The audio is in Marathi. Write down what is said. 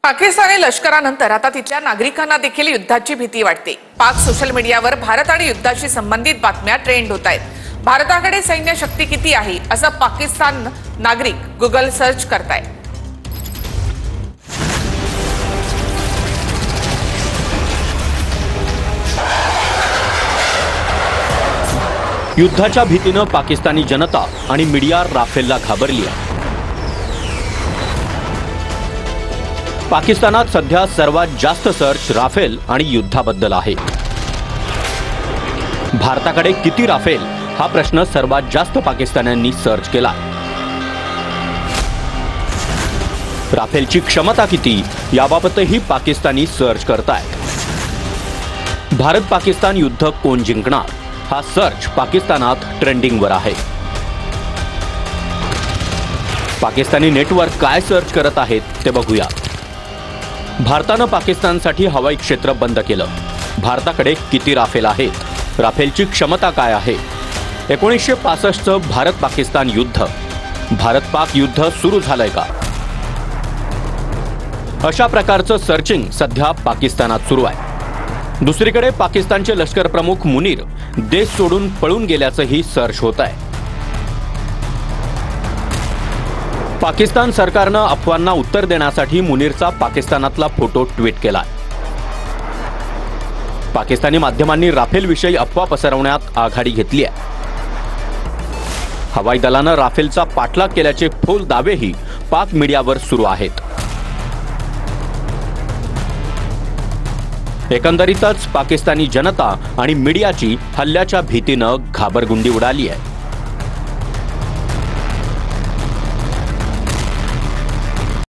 पाकिस्तानी लष्करानंतर आता तिथल्या नागरिकांना देखील युद्धाची भीती वाटते। पाक सोशल मीडियावर भारत आणि युद्धाशी संबंधित बातम्या ट्रेंड होत आहेत। भारताकडे सैन्य शक्ती किती आहे असं पाकिस्तान नागरिक गुगल सर्च करतायत। युद्धाच्या भीतीने पाकिस्तानी जनता आणि मीडिया राफेलला घाबरली आहे। पाकिस्तानात सध्या सर्वात जास्त सर्च राफेल आणि युद्धाबद्दल आहे। भारताकडे किती राफेल हा प्रश्न सर्वात जास्त पाकिस्तान्यांनी सर्च केला। राफेलची क्षमता किती याबाबतही पाकिस्तानी सर्च करतायत। भारत पाकिस्तान युद्ध कोण जिंकणार हा सर्च पाकिस्तानात ट्रेंडिंगवर आहे। पाकिस्तानी नेटवर्क काय सर्च करत आहेत ते बघूया। भारतानं पाकिस्तानसाठी हवाई क्षेत्र बंद केलं। भारताकडे किती राफेल आहेत, राफेलची क्षमता काय आहे, 1965चं भारत पाकिस्तान युद्ध, भारत पाक युद्ध सुरू झालंय का, अशा प्रकारचं सर्चिंग सध्या पाकिस्तानात सुरू आहे। दुसरीकडे पाकिस्तानचे लष्कर प्रमुख मुनीर देश सोडून पळून गेल्याचंही सर्च होत आहे। पाकिस्तान सरकारनं अफवांना उत्तर देण्यासाठी मुनीरचा पाकिस्तानातला फोटो ट्विट केला। पाकिस्तानी माध्यमांनी राफेल विषयी अफवा पसरवण्यात आघाडी घेतली आहे। हवाई दलानं राफेलचा पाठलाग केल्याचे फोल दावेही पाक मीडियावर सुरू आहेत। एकंदरीतच पाकिस्तानी जनता आणि मीडियाची हल्ल्याच्या भीतीनं घाबरगुंडी उडाली आहे।